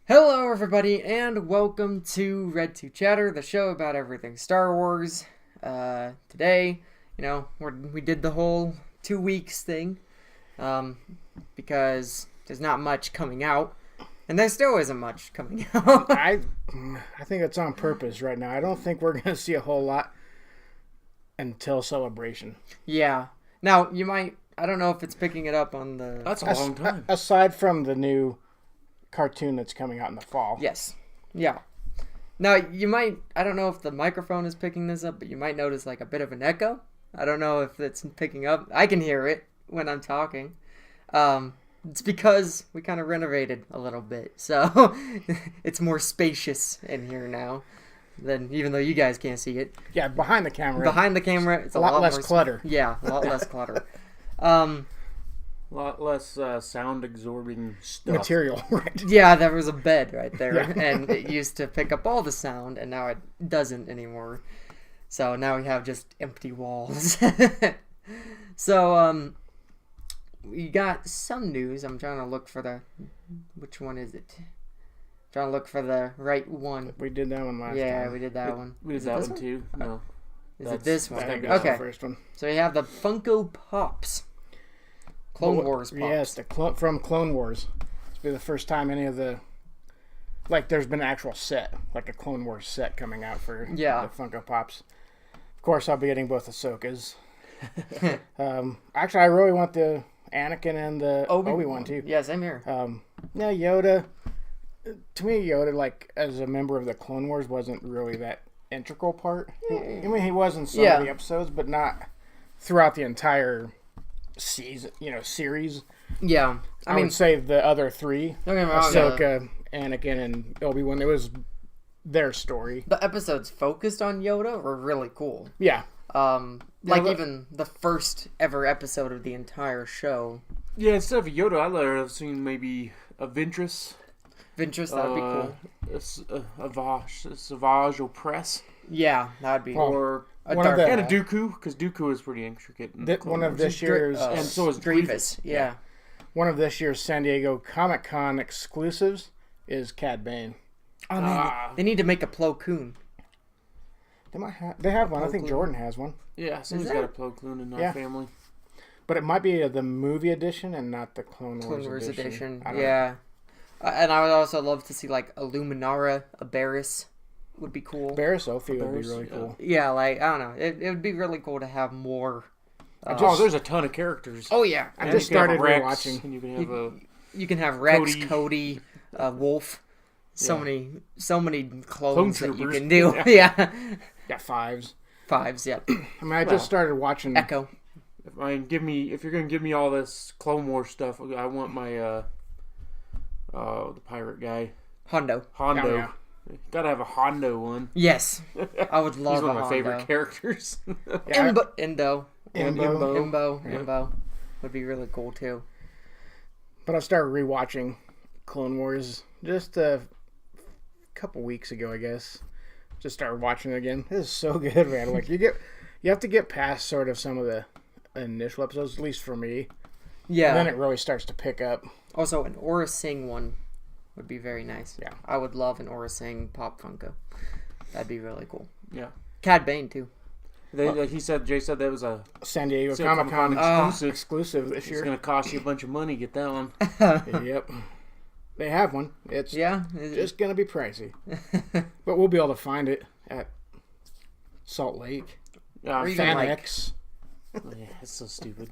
Hello, everybody, and welcome to Red 2 Chatter, the show about everything Star Wars. Today, we did the whole 2 weeks thing, because there's not much coming out, and there still isn't much coming out. I think it's on purpose right now. I don't think we're going to see a whole lot until Celebration. Yeah. Now, I don't know if it's picking it up on the... That's a long time. Aside from the new cartoon that's coming out in the fall. Yes. Yeah. Now, I don't know if the microphone is picking this up, but you might notice like a bit of an echo. I don't know if it's picking up. I can hear it when I'm talking. It's because we kind of renovated a little bit, so it's more spacious in here now. Even though you guys can't see it. Yeah, behind the camera. Behind the camera, it's a lot less clutter. Yeah, a lot less clutter. A lot less sound-absorbing stuff. Material, right? Yeah, there was a bed right there, Yeah. and it used to pick up all the sound, and now it doesn't anymore. So now we have just empty walls. So, we got some news. I'm trying to look for which one is it? Trying to look for the right one. We did that one last time. Yeah, we did that one. We did that one too. No. Is it this one? I think that's Okay. the first one. So we have the Funko Pops. Clone Wars Pops. Yes, from Clone Wars. It's been the first time any of the... there's been an actual set, like a Clone Wars set coming out for the Funko Pops. Of course, I'll be getting both Ahsokas. Actually, I really want the Anakin and the Obi-Wan too. Yeah, same here. Yoda. To me, Yoda, as a member of the Clone Wars, wasn't really that integral part. He was in some of the episodes, but not throughout the entire season, series. Yeah. I would say the other three, don't get me wrong, Ahsoka, Anakin, and Obi-Wan, it was their story. The episodes focused on Yoda were really cool. Yeah. Even the first ever episode of the entire show. Yeah, instead of Yoda, I'd rather have seen maybe a Ventress. Ventress, that would be cool. A Savage Opress. Yeah, that would be Or a dark and a Dooku, because Dooku is pretty intricate. One of this year's... and so is Grievous. Yeah. One of this year's San Diego Comic-Con exclusives is Cad Bane. Oh, man. They need to make a Plo Koon. They have one. I think Jordan has one. Yeah, somebody's got a Plo Koon in our family. But it might be the movie edition and not the Clone Wars edition. Yeah. And I would also love to see, a Luminara, a Barriss would be cool. Barriss Ophi would be really cool. Yeah, I don't know. It would be really cool to have more. There's a ton of characters. Oh, yeah. I just started rewatching. And you can have You can have Rex, Cody, Wolf. So many clones that you can do. Yeah. Yeah, fives. Fives, yeah. I just started watching Echo. If you're gonna give me all this Clone Wars stuff, I want my the pirate guy. Hondo. Oh, yeah. Gotta have a Hondo one. Yes. I would love He's one of my Hondo. favorite characters. Imbo would be really cool too. But I started rewatching Clone Wars just a couple weeks ago, I guess. Just started watching it again. This is so good, man. You have to get past sort of some of the initial episodes, at least for me. Yeah. And then it really starts to pick up. Also, an Aura Singh one would be very nice. Yeah. I would love an Aura Singh Pop Funko. That'd be really cool. Yeah. Cad Bane too. Jay said that was a San Diego Comic-Con exclusive this year. It's going to cost you a bunch of money to get that one. Yep. They have one. It's just going to be pricey. But we'll be able to find it at Salt Lake. FanX. Yeah, it's so stupid.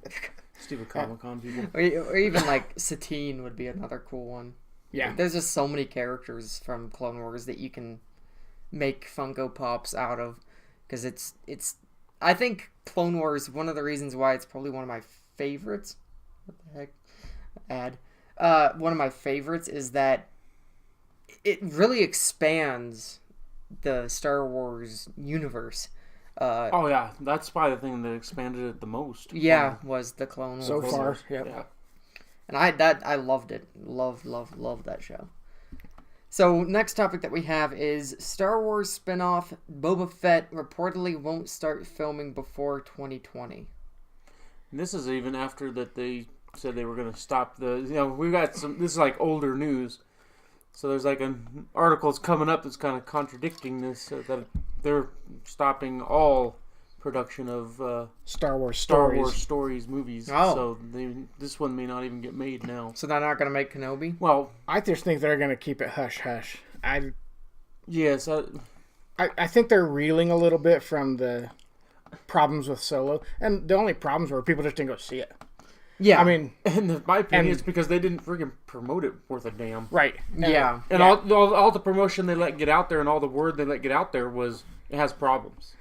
Stupid Comic-Con people. Or even Satine would be another cool one. Yeah. There's just so many characters from Clone Wars that you can make Funko Pops out of. Because it's I think Clone Wars, one of the reasons why it's probably one of my favorites. What the heck? One of my favorites is that it really expands the Star Wars universe. That's probably the thing that expanded it the most. Yeah, was the Clone Wars. So far, yeah. And I loved it. Love that show. So, next topic that we have is Star Wars spin-off Boba Fett reportedly won't start filming before 2020. And this is even after that they said they were going to stop we got some, this is older news. So there's like an article's coming up that's kind of contradicting this, that they're stopping all production of Star Wars stories movies. Oh. So this one may not even get made now. So they're not going to make Kenobi? Well, I just think they're going to keep it hush-hush. Yes. I think they're reeling a little bit from the problems with Solo. And the only problems were people just didn't go see it. Yeah. I mean... And my opinion, it's because they didn't freaking promote it worth a damn. Right. Yeah. And all the promotion they let get out there and all the word they let get out there was, it has problems.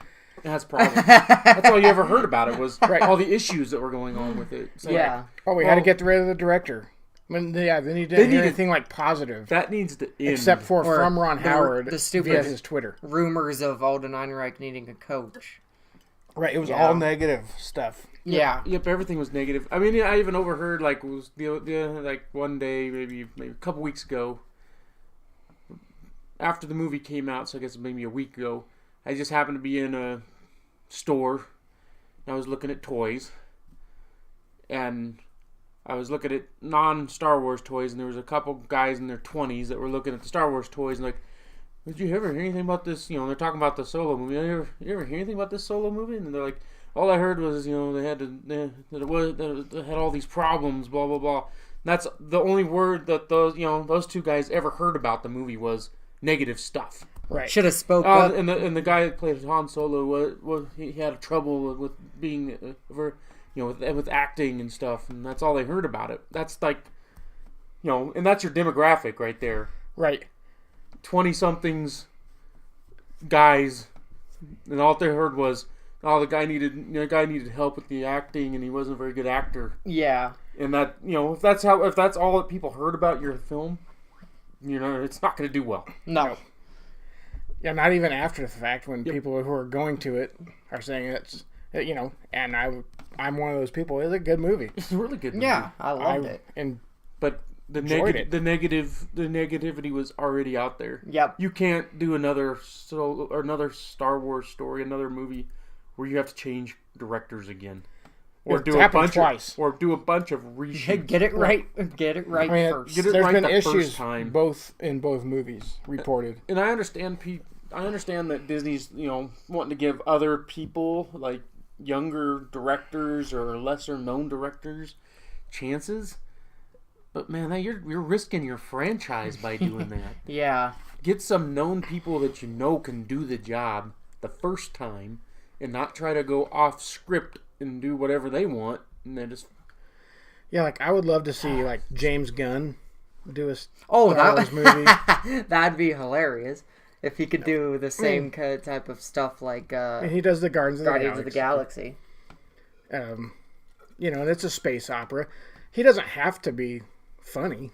It has problems. That's all you ever heard about it was all the issues that were going on with it. So yeah. We had to get rid of the director. I mean, yeah, then he didn't hear anything like positive. That needs to end. Except for from Ron Howard the stupid via his Twitter. Rumors of Alden Ehrenreich needing a coach. Right, it was all negative stuff. Yeah. Yep, everything was negative. I mean, I even overheard, like, like one day, maybe a couple weeks ago, after the movie came out, so I guess maybe a week ago, I just happened to be in a store, and I was looking at toys, and I was looking at non-Star Wars toys, and there was a couple guys in their 20s that were looking at the Star Wars toys, and like, did you ever hear anything about this? You know, they're talking about the Solo movie. You ever hear anything about this Solo movie? And they're like, all I heard was, you know, that it had all these problems, blah blah blah. And that's the only word that those two guys ever heard about the movie was negative stuff. Right. Should have spoke up. And the guy that played Han Solo he had trouble with being with acting and stuff, and that's all they heard about it. That's like, and that's your demographic right there. Right. 20-somethings guys, and all they heard was, the guy needed help with the acting, and he wasn't a very good actor. Yeah. And that, if that's all that people heard about your film, it's not going to do well. No. Yeah, not even after the fact, when people who are going to it are saying it's, and I'm one of those people. It's a good movie. It's a really good movie. Yeah, I loved it. But the negativity was already out there. Yep. You can't do another Star Wars story, another movie where you have to change directors again, or do a bunch of reshoots. Get it right. Get it right first. Get it There's right been the issues first time. both movies reported. And I understand that Disney's wanting to give other people, like younger directors or lesser known directors, chances. But man, you're risking your franchise by doing that. Yeah. Get some known people that can do the job the first time, and not try to go off script and do whatever they want, and then just. Yeah, like I would love to see like James Gunn do a Star Wars movie. That'd be hilarious if he could do the same type of stuff like. And he does the Guardians of the Galaxy. And it's a space opera. He doesn't have to be funny.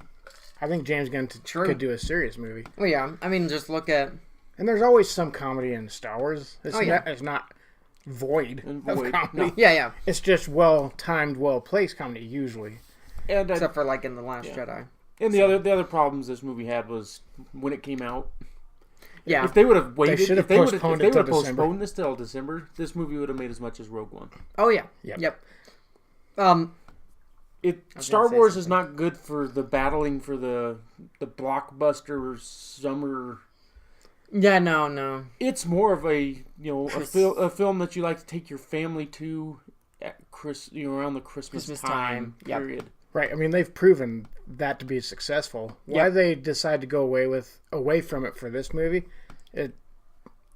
I think James Gunn could do a serious movie. Well, yeah. I mean, just look at... And there's always some comedy in Star Wars. It's not void of comedy. No. Yeah. It's just well-timed, well-placed comedy, usually. And except for, like, in The Last Jedi. And the other problems this movie had was when it came out. Yeah. If they would have waited... They should have postponed this till December, this movie would have made as much as Rogue One. Oh, yeah. Yep. Star Wars is not good for the battling for the blockbuster summer. Yeah, no. It's more of a a film that you like to take your family to at around the Christmas time period. Yep. Right. I mean, they've proven that to be successful. Why they decide to go away from it for this movie, it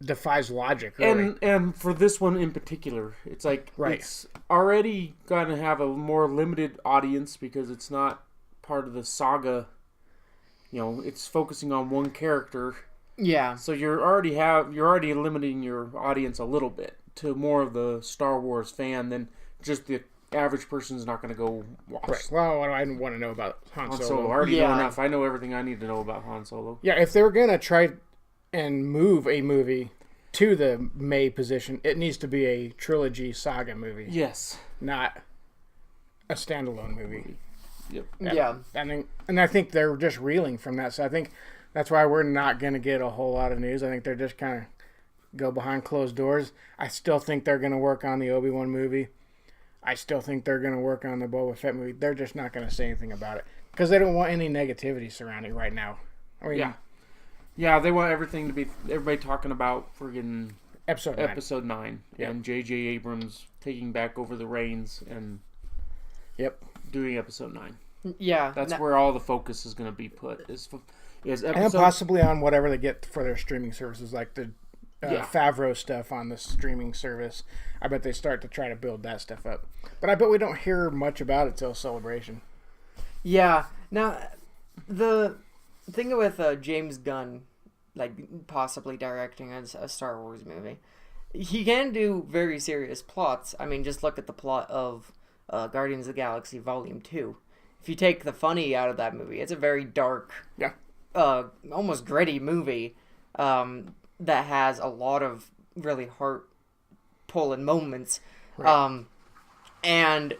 defies logic. Really. And for this one in particular, it's like it's already going to have a more limited audience because it's not part of the saga. It's focusing on one character. Yeah. So you're already limiting your audience a little bit to more of the Star Wars fan than just the average person's not going to go watch. Right. Well, I want to know about Han Solo. I already know enough. I know everything I need to know about Han Solo. Yeah, if they were going to try and move a movie to the May position, it needs to be a trilogy saga movie. Yes. Not a standalone movie. Yep. And I think they're just reeling from that. So I think that's why we're not going to get a whole lot of news. I think they're just kind of go behind closed doors. I still think they're going to work on the Obi-Wan movie. I still think they're going to work on the Boba Fett movie. They're just not going to say anything about it because they don't want any negativity surrounding it right now. I mean, yeah, they want everything to be everybody talking about friggin' Episode 9, yep. and J.J. Abrams taking back over the reins and doing Episode 9. Yeah, that's where all the focus is going to be put. Is episode, and possibly on whatever they get for their streaming services, like the Favreau stuff on the streaming service. I bet they start to try to build that stuff up. But I bet we don't hear much about it till Celebration. Yeah. Now, the thing with James Gunn, like possibly directing a Star Wars movie, he can do very serious plots. I mean, just look at the plot of Guardians of the Galaxy Volume 2. If you take the funny out of that movie, it's a very dark, almost gritty movie that has a lot of really heart-pulling moments. Right. And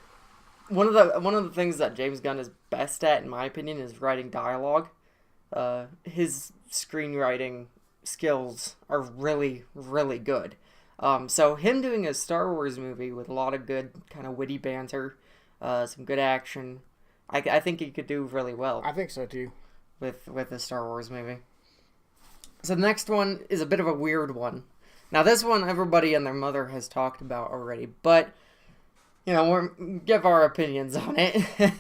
one of the things that James Gunn is best at, in my opinion, is writing dialogue. His screenwriting skills are really, really good. So him doing a Star Wars movie with a lot of good kind of witty banter, some good action, I think he could do really well. I think so too. With a Star Wars movie. So the next one is a bit of a weird one. Now this one everybody and their mother has talked about already, but we'll give our opinions on it.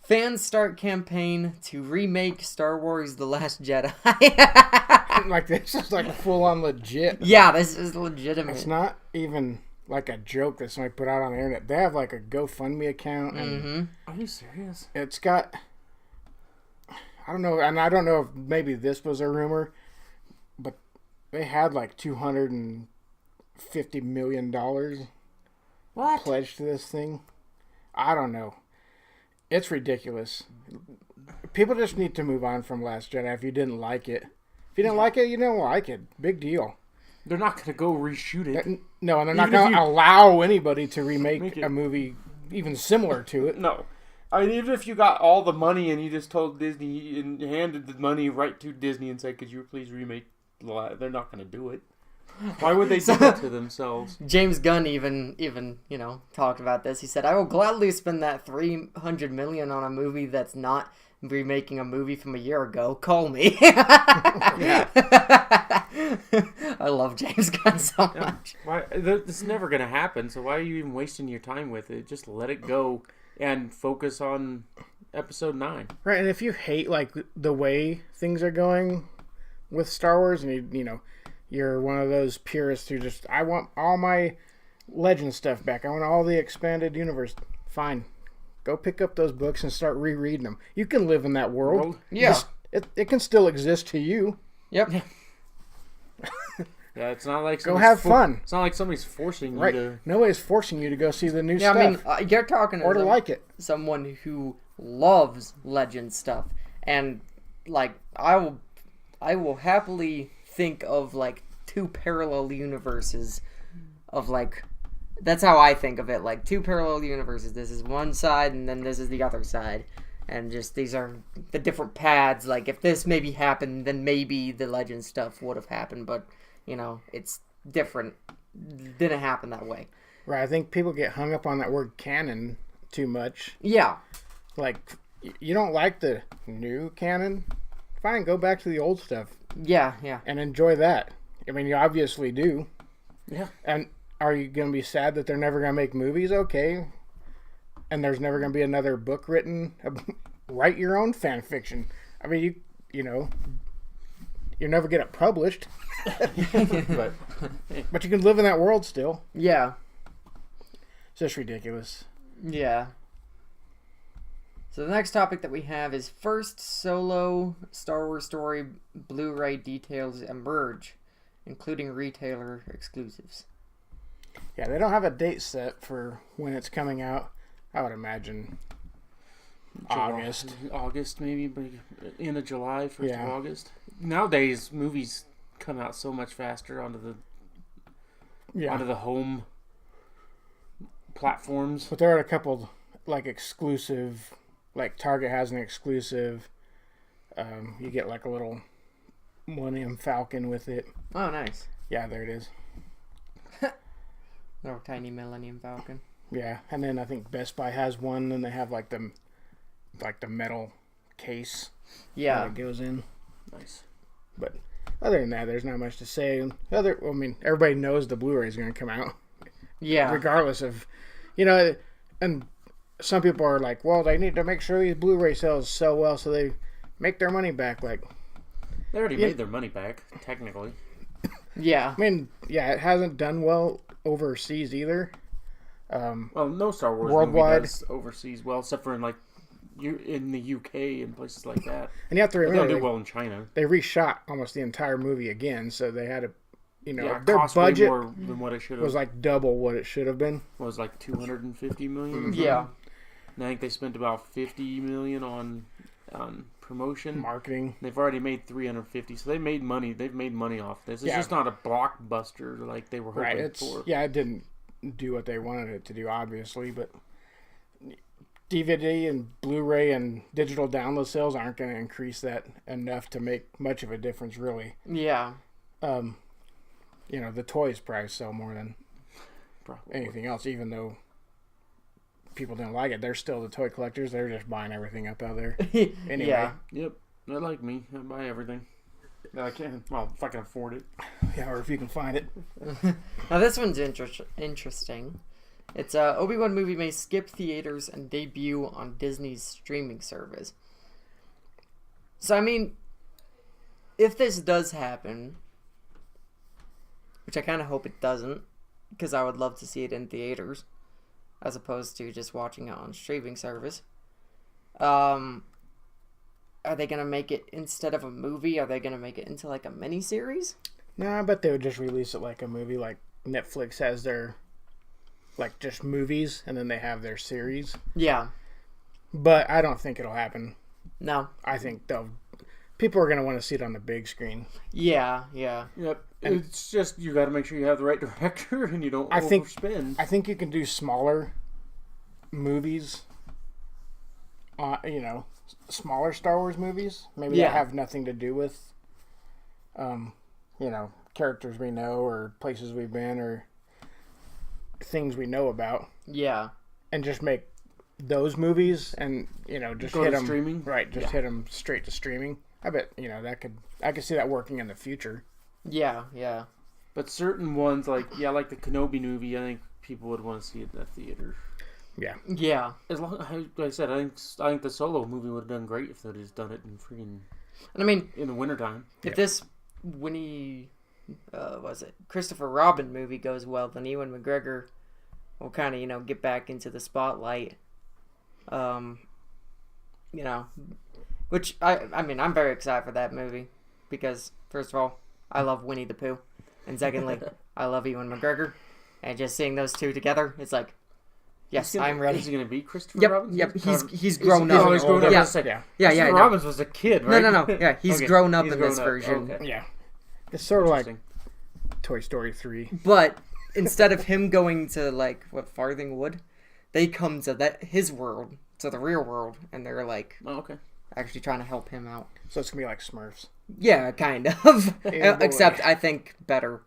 Fans start campaign to remake Star Wars The Last Jedi. Like, this is like full on legit. Yeah, this is legitimate. It's not even like a joke that somebody put out on the internet. They have like a GoFundMe account. And Are you serious? It's got, I don't know, and I don't know if maybe this was a rumor, but they had like $250 million pledged to this thing. I don't know. It's ridiculous. People just need to move on from Last Jedi if you didn't like it. If you didn't like it, you don't like it. Big deal. They're not going to go reshoot it. No, and they're not going to allow anybody to remake a movie even similar to it. No. I mean, even if you got all the money and you just told Disney and handed the money right to Disney and said, could you please remake the last... They're not going to do it. Why would they do that to themselves? James Gunn even talked about this. He said, "I will gladly spend that $300 million on a movie that's not remaking a movie from a year ago. Call me." I love James Gunn so much. Why? This is never going to happen, so why are you even wasting your time with it? Just let it go and focus on Episode 9. Right, and if you hate like the way things are going with Star Wars, and you're one of those purists who just, I want all my legend stuff back. I want all the expanded universe. Fine. Go pick up those books and start rereading them. You can live in that world. Yeah. It can still exist to you. Yep. Yeah, it's not like go have fun. It's not like somebody's forcing you to. Nobody's forcing you to go see the new stuff. I mean, you're talking to like it. Someone who loves legend stuff, and like I will happily think of like two parallel universes of like, that's how I think of it, like two parallel universes. This is one side and then this is the other side, and just these are the different paths. Like if this maybe happened, then maybe the legend stuff would have happened, but it's different. Didn't happen that way. Right. I think people get hung up on that word canon too much. Yeah. Like, you don't like the new canon? Fine, go back to the old stuff. Yeah. And enjoy that. I mean, you obviously do. Yeah. And are you going to be sad that they're never going to make movies? Okay. And there's never going to be another book written? Write your own fan fiction. I mean, you'll never get it published. But you can live in that world still. Yeah. It's just ridiculous. Yeah. So the next topic that we have is first solo Star Wars story Blu-ray details emerge, including retailer exclusives. Yeah, they don't have a date set for when it's coming out. I would imagine August maybe, but end of July, 1st of August. Nowadays, movies come out so much faster onto the home platforms. But there are a couple like exclusive. Like Target has an exclusive. You get like a little Millennium Falcon with it. Oh, nice. Yeah, there it is. Little tiny Millennium Falcon. Yeah, and then I think Best Buy has one, and they have like the metal case. Yeah, that it goes in. Nice. But other than that, there's not much to say. Everybody knows the Blu-ray is going to come out. Yeah. Regardless of, and some people are like, well, they need to make sure these Blu-ray sales sell well so they make their money back. Like, they already made their money back, technically. Yeah. It hasn't done well overseas either. Well, no Star Wars worldwide movie does overseas well, except for in the UK and places like that. And you have to remember, they don't do well in China. They reshot almost the entire movie again, so they had to, their budget way more than what it should have. Was like double what it should have been. It was like $250 million. Yeah. And I think they spent about $50 million on promotion, marketing. They've already made $350, so they made money. They've made money off this. It's just not a blockbuster like they were hoping for. Yeah, it didn't do what they wanted it to do, obviously, but DVD and Blu-ray and digital download sales aren't going to increase that enough to make much of a difference, really. Yeah. The toys probably sell more than Probably. anything else, even though people didn't like it. They're still the toy collectors. They're just buying everything up out there. Anyway. Yeah. Yep. They're like me. I buy everything that I can. Well, if I can afford it. Yeah, or if you can find it. Now this one's interesting. It's a Obi-Wan movie may skip theaters and debut on Disney's streaming service. So, I mean, if this does happen, which I kind of hope it doesn't, because I would love to see it in theaters, as opposed to just watching it on streaming service. Are they going to make it, instead of a movie, are they going to make it into like a mini-series? Nah, I bet they would just release it like a movie, like Netflix has their, like, just movies, and then they have their series. Yeah. But I don't think it'll happen. No. I think people are going to want to see it on the big screen. Yeah, yeah. Yep. And it's just, you got to make sure you have the right director and you don't overspend. I think you can do smaller movies, smaller Star Wars movies. Maybe that have nothing to do with, characters we know or places we've been or things we know about. Yeah. And just make those movies and, just go hit to them. streaming? Right, just hit them straight to streaming. I bet, I could see that working in the future. Yeah, yeah. But certain ones, like the Kenobi movie, I think people would want to see it in the theater. Yeah. Yeah. As long, like I said, I think the Solo movie would have done great if they'd just done it in freaking. And I mean, in the wintertime. If this Christopher Robin movie goes well, then Ewan McGregor will kind of get back into the spotlight. Which I'm very excited for that movie because first of all, I love Winnie the Pooh, and secondly, I love Ewan McGregor, and just seeing those two together, it's like, yes, I'm ready. Is he going to be Christopher Robbins? Yep. He's grown up. He's grown up. Yeah. Christopher Robbins was a kid, right? No. Yeah, he's grown up in this version. Okay. Yeah. It's sort of like Toy Story 3. But instead of him going to Farthingwood, they come to his world, to the real world, and they're like, actually trying to help him out. So it's gonna be like Smurfs. Yeah, kind of. Except I think better.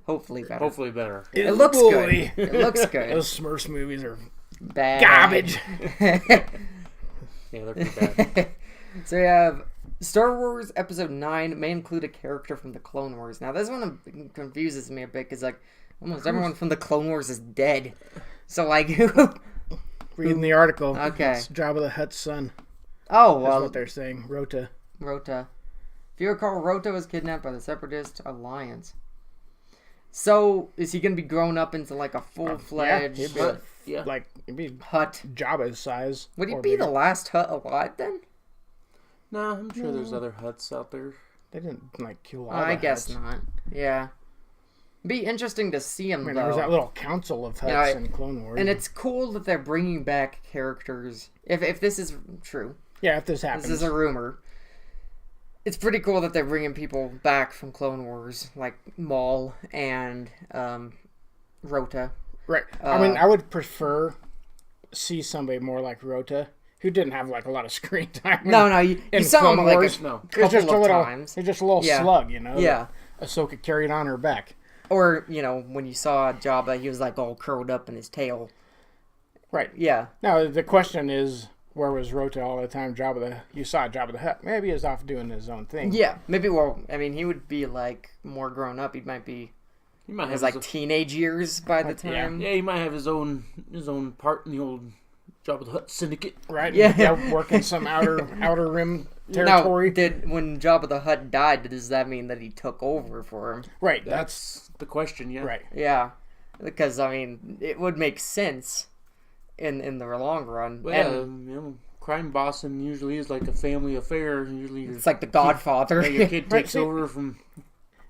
Hopefully better. It looks good. It looks good. Those Smurfs movies are bad. Garbage. Yeah, they're pretty bad. So we have Star Wars Episode 9 may include a character from the Clone Wars. Now this one confuses me a bit because almost everyone from the Clone Wars is dead. So reading the article. Okay. It's Jabba the Hutt's son. Oh, well. That's what they're saying. Rota. If you recall, Rota was kidnapped by the Separatist Alliance. So, is he going to be grown up into a full-fledged he'd be Hutt? Jabba's size. Would he be the last Hutt alive then? No, I'm sure there's other Hutts out there. They didn't kill all the I guess Hutts. not. Yeah. Be interesting to see him, though. There was that little council of Hutts in Clone Wars. And it's cool that they're bringing back characters. If this is true. Yeah, if this happens. This is a rumor. It's pretty cool that they're bringing people back from Clone Wars, like Maul and Rota. Right. I would prefer see somebody more like Rota, who didn't have a lot of screen time. No, you saw him a couple of times. He's just a little slug, Yeah. Ahsoka carried on her back. Or, when you saw Jabba, he was all curled up in his tail. Right. Yeah. Now, the question is, where was Rota all the time? You saw Jabba the Hutt. Maybe he was off doing his own thing. Yeah, maybe. Well, I mean, he would be like more grown up. He might have his like teenage years by the time. Yeah, he might have his own part in the old Jabba the Hutt syndicate. Right. Yeah, working some outer rim territory. Now, when Jabba the Hutt died, does that mean that he took over for him? Right. That's the question. Yeah. Right. Yeah, because I mean, it would make sense in the long run. Well, crime bossing usually is like a family affair. Usually, it's like The Godfather. Your kid takes over from.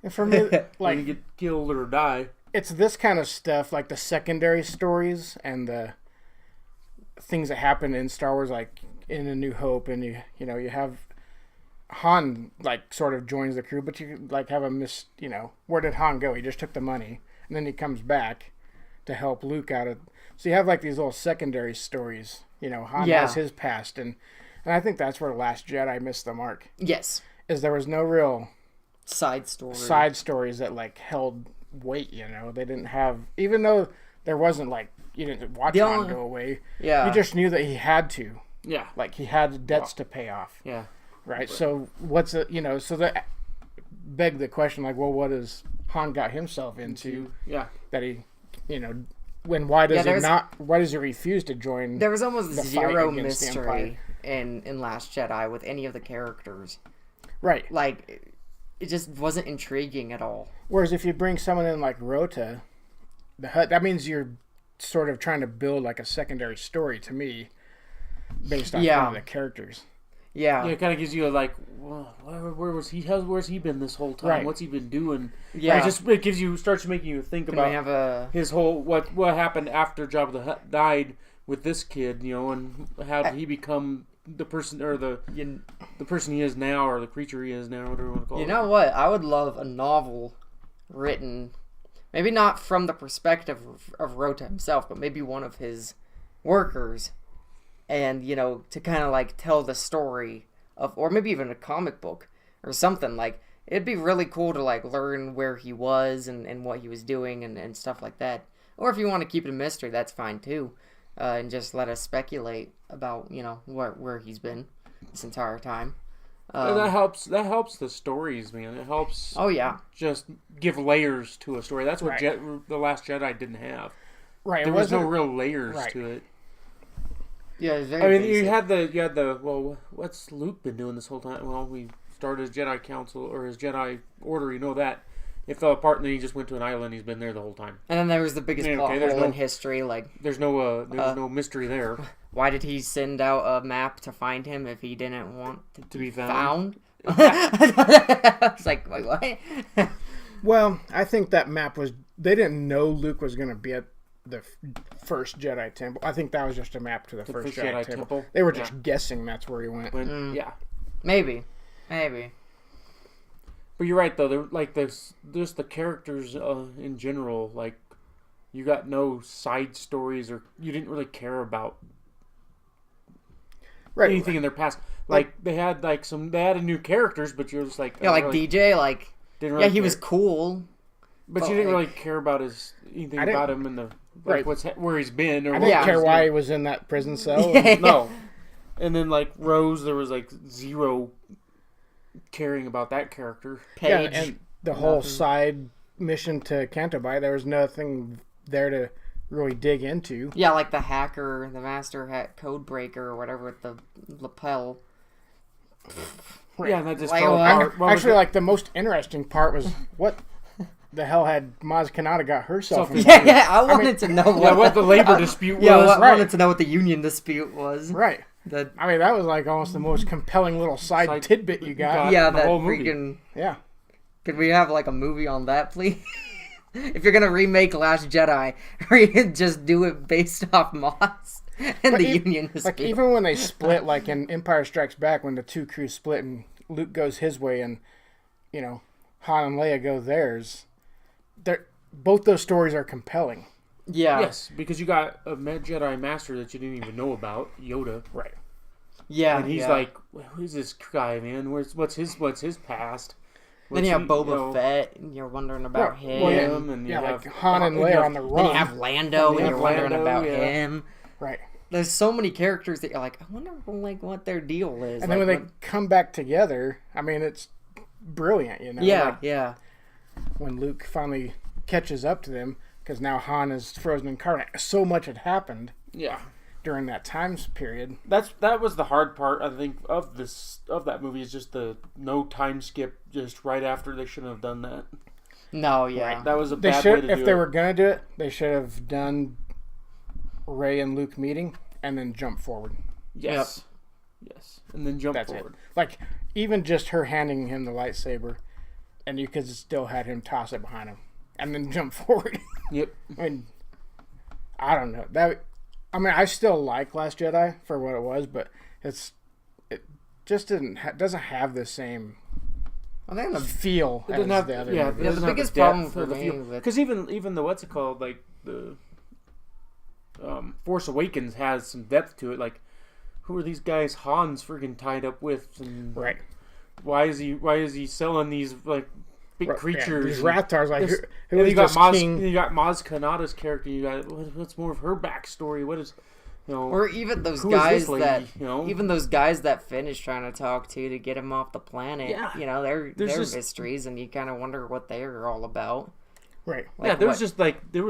And for me, like, you get killed or die. It's this kind of stuff, like the secondary stories and the things that happen in Star Wars, like in A New Hope, and you have Han like sort of joins the crew, but you like have where did Han go? He just took the money, and then he comes back to help Luke out of. So you have like these little secondary stories. Han has his past, and I think that's where Last Jedi missed the mark. Yes, is there was no real side stories that like held weight. They didn't have, even though there wasn't like you didn't watch Han go away. Yeah, you just knew that he had to. Yeah, like he had debts to pay off. Yeah, right. So what's it? So that begged the question, like, well, what has Han got himself into? Yeah, that he, why does he refuse to join? There was almost zero mystery in Last Jedi with any of the characters. Right. Like, it just wasn't intriguing at all. Whereas if you bring someone in like Rota, the Hutt, that means you're sort of trying to build like a secondary story to me, based on one of the characters. Yeah. Yeah, it kind of gives you a like, well, where's he been this whole time? Right. What's he been doing? Yeah. It starts making you think about his whole what happened after Jabba the Hutt died with this kid, and how did he become the person or the person he is now, or the creature he is now, whatever you want to call it. You know what? I would love a novel written, maybe not from the perspective of Rota himself, but maybe one of his workers, and to kind of like tell the story of, or maybe even a comic book or something. Like, it'd be really cool to like learn where he was and what he was doing and stuff like that. Or if you want to keep it a mystery, that's fine too. And just let us speculate about where he's been this entire time. That helps the stories, man. It helps. Oh yeah, just give layers to a story. That's what The Last Jedi didn't have. Right, there was no real layers to it. Yeah, it was very basic. you had the well, what's Luke been doing this whole time? Well, we started his Jedi Council or his Jedi Order. You know that. It fell apart, and then he just went to an island. He's been there the whole time. And then there was the biggest plot hole in history. Like, there's no mystery there. Why did he send out a map to find him if he didn't want to be found? It's like, wait, what? Well, I think that map was. They didn't know Luke was going to be at the first Jedi Temple. I think that was just a map to the first Jedi Temple. They were just guessing that's where he went. Yeah, maybe. But you're right, though. They're like there's the characters in general. Like, you got no side stories, or you didn't really care about anything in their past. Like they had new characters, but you're just like DJ. Like, didn't really he was cool, but you didn't really care about anything about him in the where he's been. Or I didn't care why he was in that prison cell. No, and then like Rose, there was like zero caring about that character. Paige, and the whole side mission to Canterbury, there was nothing there to really dig into. Yeah, like the hacker, the master code breaker, or whatever with the lapel. Yeah, and that just actually, like the most interesting part was what the hell had Maz Kanata got herself in? Yeah, I wanted to know what the labor dispute was. Yeah, I wanted to know what the union dispute was. Right. That was like almost the most compelling little side tidbit you got. Yeah, that freaking... Yeah. Could we have like a movie on that, please? If you're gonna remake Last Jedi, just do it based off Maz and the union dispute. Like, even when they split, like in Empire Strikes Back, when the two crews split and Luke goes his way and, Han and Leia go theirs, both those stories are compelling. Yeah. Yes, because you got a Jedi Master that you didn't even know about, Yoda. Right. Yeah. And he's like, who's this guy, man? What's his past? Then you have Boba Fett, and you're wondering about him. Well, and like Han and Leia on the run. Then you have Lando, and you're wondering about him. Right. there's so many characters that you're like, I wonder like what their deal is. And then when they come back together, I mean, it's brilliant, you know. Yeah, like, yeah. When Luke finally catches up to them, because now Han is frozen incarnate. So much had happened. Yeah. During that time period. That was the hard part, I think, of that movie, is just the no time skip just right after. They shouldn't have done that. No, yeah. Right. That was a bad way to do it. If they were going to do it, they should have done Rey and Luke meeting and then jump forward. Yes. Yep. Yes. And then jump forward. It. Like, even just her handing him the lightsaber, and you could still had him toss it behind him and then jump forward. Yep. I mean, I don't know. I still like Last Jedi for what it was, but it just doesn't have the same feel as the other movies. Yeah, the biggest problem for me, because even the what's it called, like the Force Awakens has some depth to it. Like, who are these guys Han's freaking tied up with? And right. Why is he selling these like big creatures? These Rathars, like who is this king? You got Maz Kanata's character. You got what's more of her backstory? What is or even those guys even those guys that Finn is trying to talk to get him off the planet. Yeah. You know, they're mysteries, and you kind of wonder what they're all about. Right. Like, there was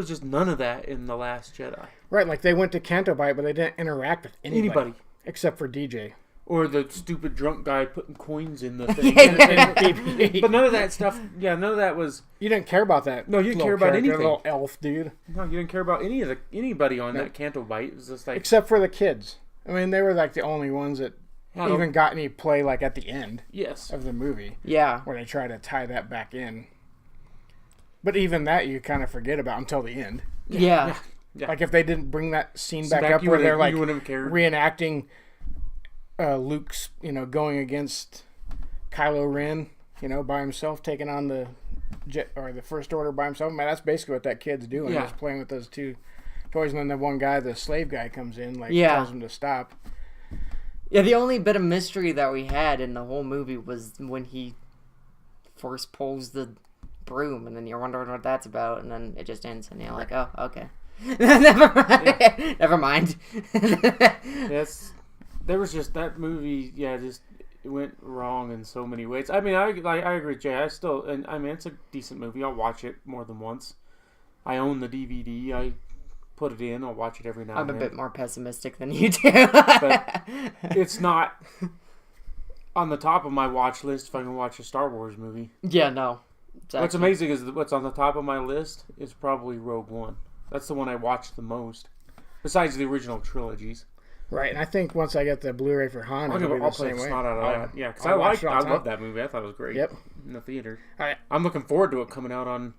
just none of that in The Last Jedi. Right, like they went to Canto Bight, but they didn't interact with anybody. Except for DJ. Or the stupid drunk guy putting coins in the thing. But none of that stuff, none of that was... You didn't care about that. No, you didn't care about anything. Little elf dude. No, you didn't care about anybody on that Canto Bight. It was just like... Except for the kids. I mean, they were like the only ones that even got any play like at the end of the movie. Yeah. Where they try to tie that back in. But even that you kind of forget about until the end. Yeah. Like if they didn't bring that scene back up where they're like reenacting Luke's, going against Kylo Ren, by himself, taking on the First Order by himself. Man, that's basically what that kid's doing. He's playing with those two toys, and then the one guy, the slave guy, comes in, tells him to stop. Yeah, the only bit of mystery that we had in the whole movie was when he first pulls the broom, and then you're wondering what that's about, and then it just ends, and you're like, oh, okay. Never mind. Yes. There was just that movie, just it went wrong in so many ways. I mean, I agree with Jay. It's a decent movie. I'll watch it more than once. I own the DVD. I put it in. I'll watch it every now and then. I'm a bit more pessimistic than you do. But it's not on the top of my watch list if I can watch a Star Wars movie. Yeah, no. Exactly. What's amazing is what's on the top of my list is probably Rogue One. That's the one I watched the most, besides the original trilogies. Right, and I think once I get the Blu-ray for Han, it'll be the same way. Out of that. Yeah, because I love that movie. I thought it was great. Yep. In the theater. I'm looking forward to it coming out on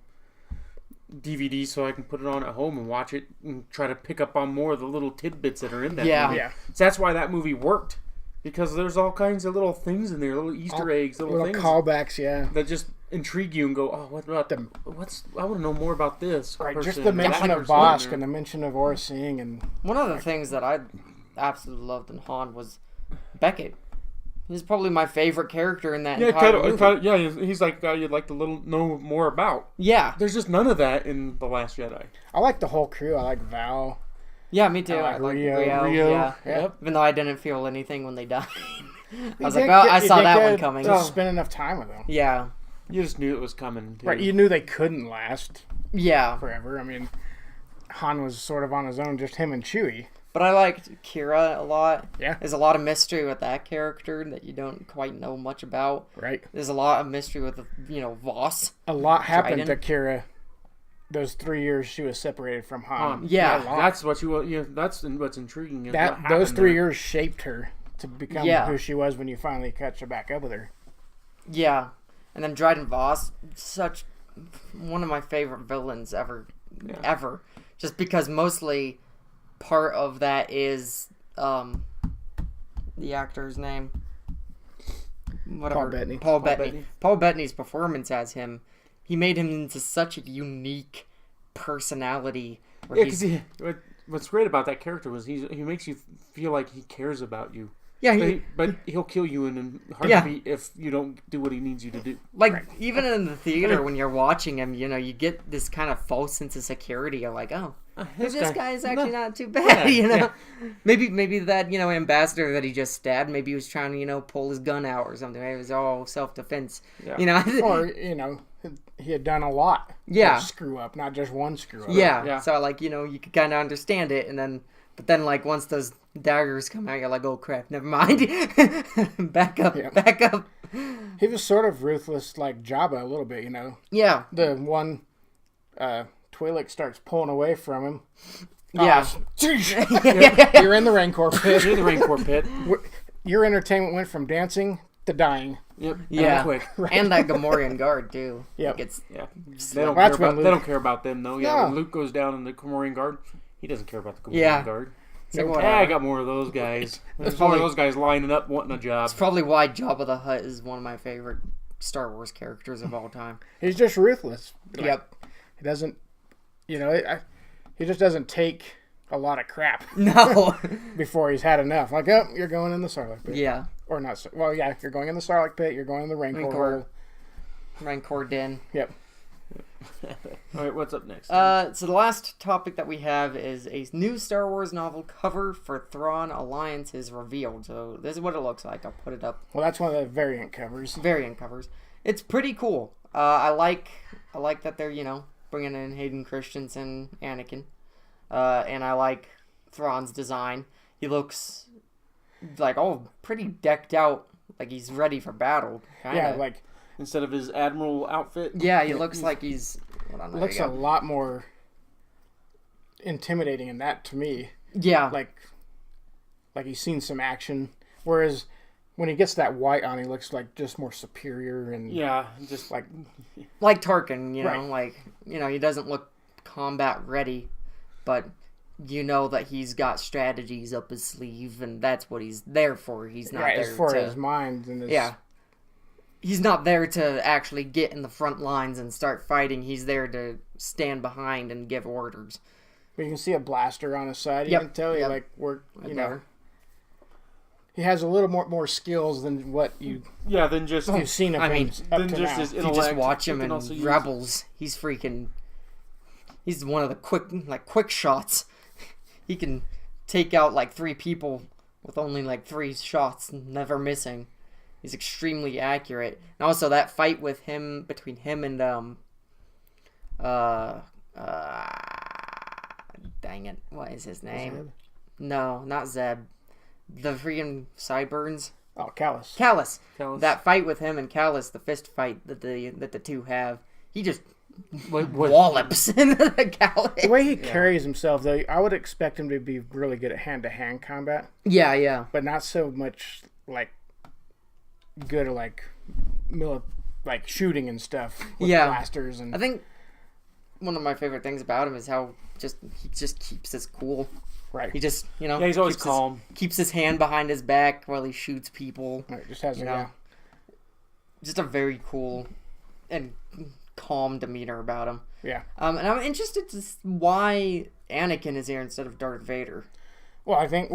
DVD so I can put it on at home and watch it and try to pick up on more of the little tidbits that are in that movie. Yeah. So that's why that movie worked, because there's all kinds of little things in there, little Easter eggs, little things. Callbacks, that just intrigue you and go, oh, what about them? I want to know more about this. Right, just the mention of Bosk and the mention of Aurra Sing. And one of the things that I absolutely loved in Han was Beckett. He's probably my favorite character in that entire movie. He's like you'd like to know more about. Yeah. There's just none of that in The Last Jedi. I like the whole crew. I like Val. Yeah, me too. I like Rio. Yeah. Yep. Even though I didn't feel anything when they died. I was like, I saw that one coming. Just spend enough time with them. Yeah. You just knew it was coming. Too. Right, you knew they couldn't last. Yeah. Forever. I mean, Han was sort of on his own, just him and Chewie. But I liked Kira a lot. Yeah. There's a lot of mystery with that character that you don't quite know much about. Right. There's a lot of mystery with, Voss. A lot happened to Kira those 3 years she was separated from Han. Yeah. That's what that's what's intriguing. Those 3 years shaped her to become who she was when you finally catch her back up with her. Yeah. And then Dryden Voss, such one of my favorite villains ever. Just because mostly part of that is the actor's name. Paul Bettany. Paul Bettany's performance as him, he made him into such a unique personality. What's great about that character was he makes you feel like he cares about you. Yeah, but he'll kill you in a heartbeat if you don't do what he needs you to do. Like, even in the theater, when you're watching him, you get this kind of false sense of security. You're like, oh, this guy is actually not too bad, Yeah. Maybe that, ambassador that he just stabbed, maybe he was trying to, pull his gun out or something. Maybe it was all self-defense, Or, he had done a lot. Yeah. Screw up, not just one screw up. Yeah. So, you could kind of understand it, but then, once those daggers come out, you're like, oh, crap, never mind. Back up. He was sort of ruthless like Jabba a little bit, Yeah. The one Twi'lek starts pulling away from him. Yeah. You're in the Rancor pit. You're in the Rancor pit. Your entertainment went from dancing to dying. Yep. Yeah. Quick. And that Gamorrean guard, too. Yep. They don't care about them, though. Yeah, when Luke goes down in the Gamorrean guard, he doesn't care about the Gamorrean guard. I got more of those guys. There's more of those guys lining up wanting a job. It's probably why Jabba the Hutt is one of my favorite Star Wars characters of all time. He's just ruthless. Yep. He doesn't, he just doesn't take a lot of crap. No. Before he's had enough. Like, oh, you're going in the Sarlacc pit. Yeah. Or not. Well, yeah, you're going in the Sarlacc pit. You're going in the Rancor. Rancor den. Yep. All right, what's up next? So the last topic that we have is a new Star Wars novel cover for Thrawn Alliance is revealed. So this is what it looks like. I'll put it up. Well, that's one of the variant covers. It's pretty cool. I like that they're bringing in Hayden Christensen, Anakin, and I like Thrawn's design. He looks pretty decked out, like he's ready for battle. Kinda. Yeah, instead of his admiral outfit. Yeah, he looks like he's. Looks a lot more intimidating in that to me. Yeah, like he's seen some action. Whereas when he gets that white on, he looks like just more superior and just like Tarkin. He doesn't look combat ready, but that he's got strategies up his sleeve, and that's what he's there for. He's not there for his mind and his... He's not there to actually get in the front lines and start fighting. He's there to stand behind and give orders. But you can see a blaster on his side. You can tell he has a little more skills than what you you've seen of him. Than just his intellect. If you just watch him in Rebels, he's one of the quick shots. He can take out 3 people with only 3 shots, never missing. He's extremely accurate. And also that fight between him and dang it, what is his name? Zeb? No, not Zeb. The freaking sideburns. Oh, Callus. That fight with him and Callus, the fist fight that the two have, he just wallops the Callus. The way he carries himself, though, I would expect him to be really good at hand-to-hand combat. Yeah. But not so much good at shooting and stuff with blasters and... I think one of my favorite things about him is how he just keeps his cool. Right. He just he's always calm. Keeps his hand behind his back while he shoots people. Right, just has just a very cool and calm demeanor about him. Yeah. And I'm interested to see why Anakin is here instead of Darth Vader. Well, I think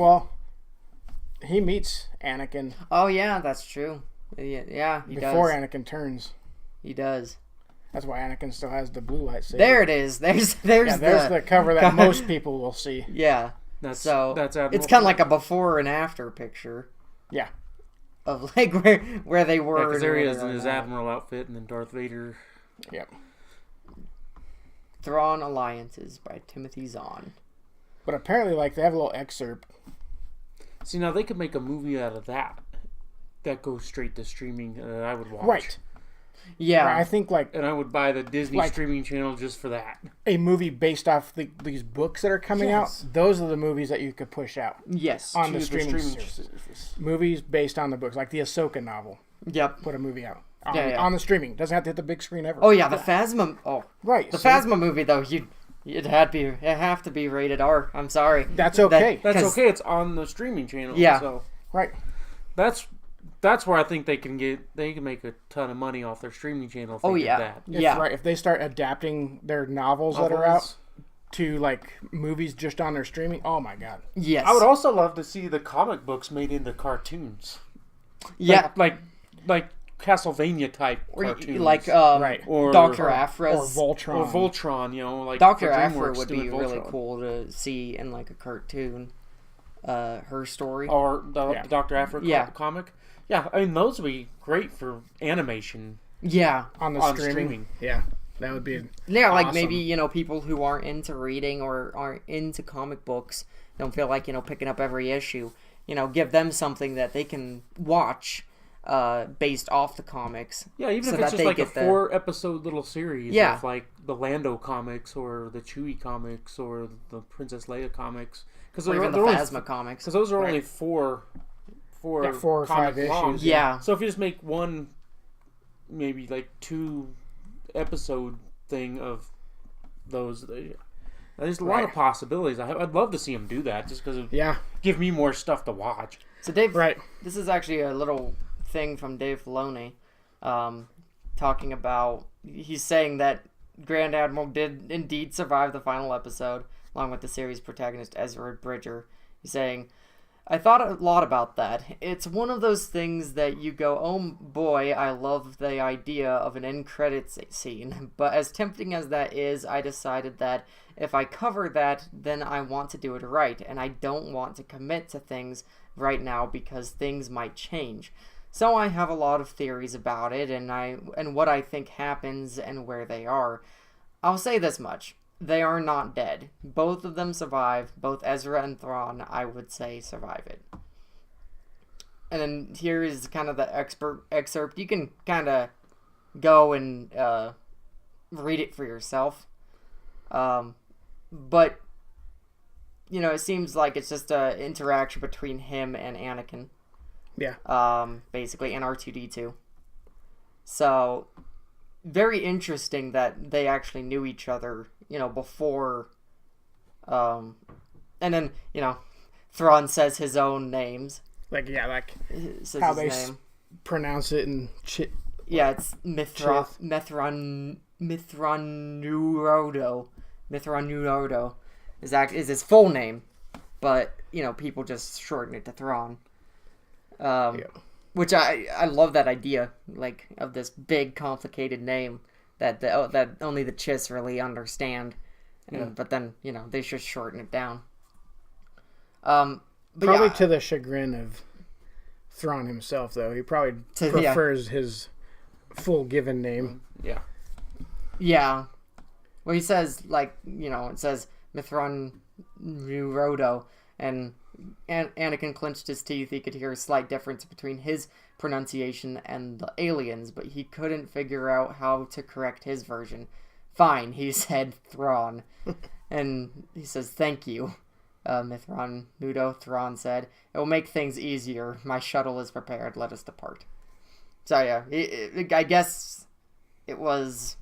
he meets Anakin. Oh yeah, that's true. Yeah, he before does. Anakin turns. He does. That's why Anakin still has the blue lightsaber. There it is. There's the cover that most people will see. Yeah. That's it's kind of like a before and after picture. Yeah. Of where they were. Because there he is in his admiral outfit, and then Darth Vader. Yep. Thrawn Alliances by Timothy Zahn. But apparently, they have a little excerpt. See, now they could make a movie out of that goes straight to streaming. I would watch. Right. Yeah. Right, I think and I would buy the Disney streaming channel just for that. A movie based off these books that are coming out. Those are the movies that you could push out. Yes. On the streaming service. Movies based on the books, like the Ahsoka novel. Yep. Put a movie out. On the streaming. Doesn't have to hit the big screen ever. Oh yeah, the Phasma. Oh. Right. The Phasma movie though, it have to be rated R. I'm sorry. That's okay. That's okay. It's on the streaming channel. Yeah. So. Right. That's where I think they can make a ton of money off their streaming channel. If they get that. Yeah. Right. If they start adapting their novels that are out to like movies just on their streaming. Oh my god! Yes, I would also love to see the comic books made into cartoons. Yeah, like Castlevania type cartoons, like right, or Dr. Aphra's or Voltron. Or Voltron, like Dr. Aphra would be doing really Voltron. cool to see in like a cartoon. Her story Or the Dr. Aphra comic. Yeah, I mean those would be great for animation. Yeah, on streaming. Yeah, that would be like awesome. maybe people who aren't into reading or aren't into comic books don't feel like picking up every issue. Give them something that they can watch based off the comics. Yeah, even if it's just like a 4-episode little series of like the Lando comics or the Chewie comics or the Princess Leia comics. Or even the Phasma comics. Because those are only four or 5 issues. Yeah. So if you just make one, maybe like 2-episode thing of those, there's a lot of possibilities. I'd love to see them do that just because give me more stuff to watch. So Dave, this is actually a little thing from Dave Filoni, talking about, he's saying that Grand Admiral did indeed survive the final episode, along with the series protagonist Ezra Bridger. He's saying, I thought a lot about that. It's one of those things that you go, oh boy, I love the idea of an end credits scene. But as tempting as that is, I decided that if I cover that, then I want to do it right. And I don't want to commit to things right now because things might change. So I have a lot of theories about it and what I think happens and where they are. I'll say this much. They are not dead. Both of them survive. Both Ezra and Thrawn, I would say, survive it. And then here is kind of the excerpt. You can kind of go and read it for yourself. But, it seems like it's just an interaction between him and Anakin. Yeah. Basically, and R2-D2. So, very interesting that they actually knew each other, before, and then, Thrawn says his own names. Says how they pronounce it and shit. Yeah, it's Mithranurodo. Mithranurodo is his full name, but, people just shorten it to Thrawn. Which I love that idea, like, of this big, complicated name that only the Chiss really understand. But then, they just shorten it down. Probably to the chagrin of Thrawn himself, though. He probably prefers his full given name. Yeah. Yeah. Well, he says, it says Mithran Nurodo, and Anakin clenched his teeth. He could hear a slight difference between his pronunciation and the aliens, but he couldn't figure out how to correct his version. Fine, he said, Thrawn. And he says, thank you, Mithran Nudo, Thrawn said. It will make things easier. My shuttle is prepared. Let us depart. So, yeah, I guess it was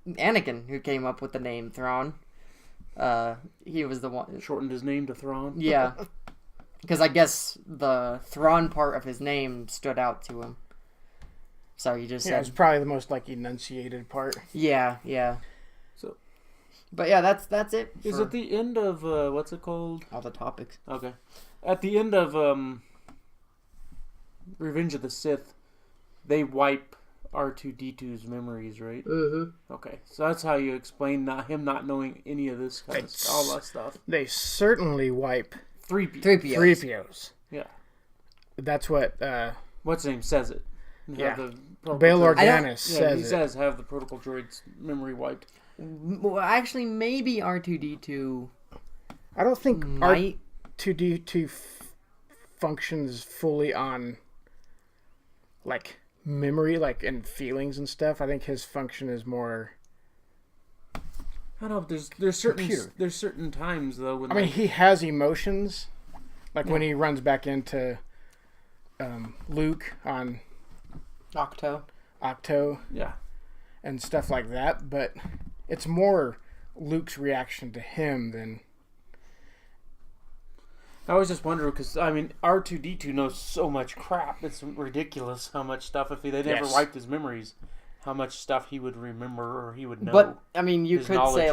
Anakin who came up with the name Thrawn. He was the one... Shortened his name to Thrawn? Yeah. Because I guess the Thrawn part of his name stood out to him. So he just said... it's probably the most, enunciated part. Yeah. So... But yeah, that's it. Is it the end of, what's it called? All the topics. Okay. At the end of, Revenge of the Sith, they wipe R2-D2's memories, right? Mm-hmm. Okay, so that's how you explain him not knowing any of this kind of all that stuff. They certainly wipe 3POs. Yeah. That's what... What's his name says it. Yeah. Bail Organa says it. He says have the protocol droid's memory wiped. Well, actually, maybe R2-D2 I don't think might... R2-D2 functions fully on, memory, and feelings and stuff. I think his function is more... I don't know. There's certain times though when he has emotions, when he runs back into Luke on Octo, yeah, and stuff like that. But it's more Luke's reaction to him than. I was just wondering because R2-D2 knows so much crap. It's ridiculous how much stuff if they never wiped his memories. How much stuff he would remember or he would know. But, you could say,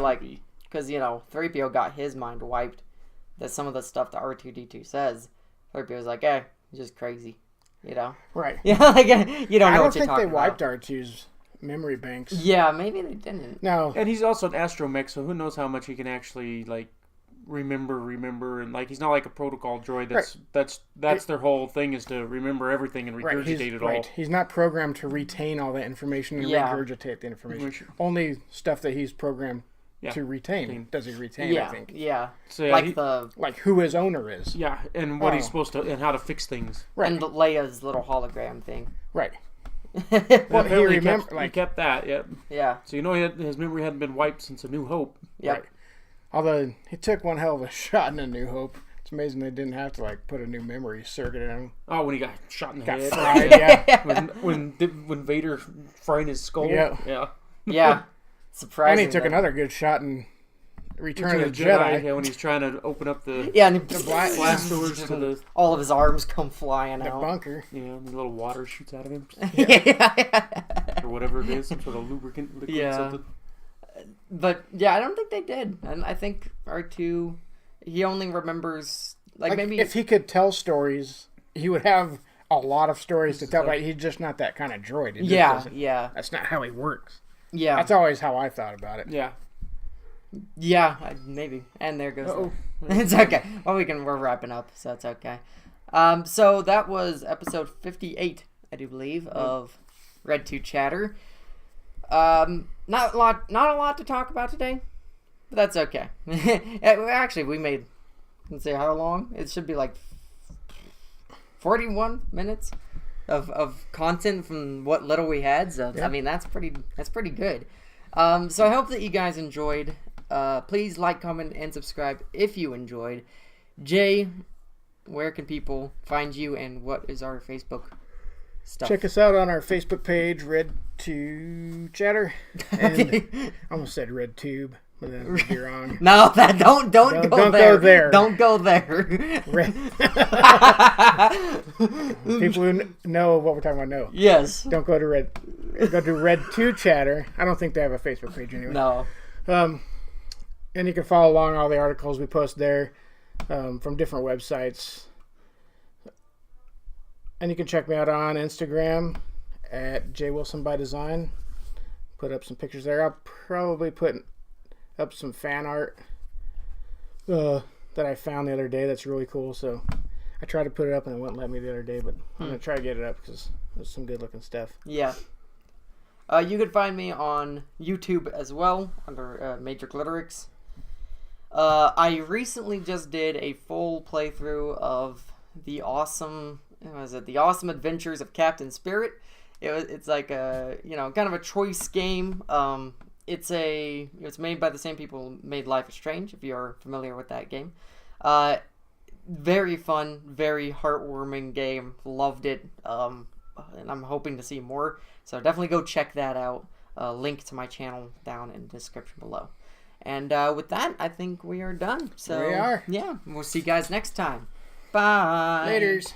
because, 3PO got his mind wiped, that some of the stuff that R2-D2 says, 3PO's like, he's just crazy, Right. Yeah, like, you don't know what you're talking about. I don't think they wiped R2's memory banks. Yeah, maybe they didn't. No. And he's also an astromech, so who knows how much he can actually, like, remember, and, like, he's not like a protocol droid. That's their whole thing, is to remember everything and regurgitate it all. Right. He's not programmed to retain all that information and regurgitate the information. Only stuff that he's programmed to retain does he retain, I think. Yeah. So, like who his owner is. Yeah, and what he's supposed to, and how to fix things. Right. And Leia's little hologram thing. Right. Well, he kept that, yep. Yeah. So his memory hadn't been wiped since A New Hope. Yep. Right. Although he took one hell of a shot in A New Hope. It's amazing they didn't have to like put a new memory circuit in him. Oh, when he got shot in the head. Fried, yeah. when Vader fried his skull. Yeah. Yeah. Yeah. Surprising. And he took another good shot in Return of the Jedi. Yeah, when he's trying to open up the and the blast doors to the all of his arms come flying out. The bunker. Yeah, and the little water shoots out of him. Yeah. Or whatever it is, some sort of lubricant, liquid, something. But yeah, I don't think they did, and I think R2, he only remembers like maybe if he could tell stories, he would have a lot of stories to tell. But he's just not that kind of droid. Yeah. That's not how he works. Yeah, that's always how I thought about it. Yeah, maybe. And there goes. It's okay. Well, we're wrapping up, so it's okay. So that was episode 58, I do believe, of Red 2 Chatter. Not a lot to talk about today, but that's okay. Actually, we made, let's see how long? It should be like 41 minutes of content from what little we had. So I mean, that's pretty good. So I hope that you guys enjoyed. Please like, comment, and subscribe if you enjoyed. Jay, where can people find you, and what is our Facebook stuff? Check us out on our Facebook page, Red 2 Chatter. And I almost said Red Tube, but then you're wrong. No, don't go there. Don't go there. People who know what we're talking about know. Yes. Don't go to Red. Go to Red 2 Chatter. I don't think they have a Facebook page anyway. No. And you can follow along all the articles we post there from different websites. And you can check me out on Instagram at jwilsonbydesign. Put up some pictures there. I'll probably put up some fan art that I found the other day that's really cool. So I tried to put it up and it wouldn't let me the other day, but I'm going to try to get it up because there's some good looking stuff. Yeah. You can find me on YouTube as well under Major Glitterix. I recently just did a full playthrough of the awesome Adventures of Captain Spirit. It's like a kind of a choice game. It's made by the same people who made Life is Strange, if you're familiar with that game. Very fun, very heartwarming game. Loved it. And I'm hoping to see more. So definitely go check that out. Link to my channel down in the description below. And with that, I think we are done. So we are. Yeah, we'll see you guys next time. Bye. Laters.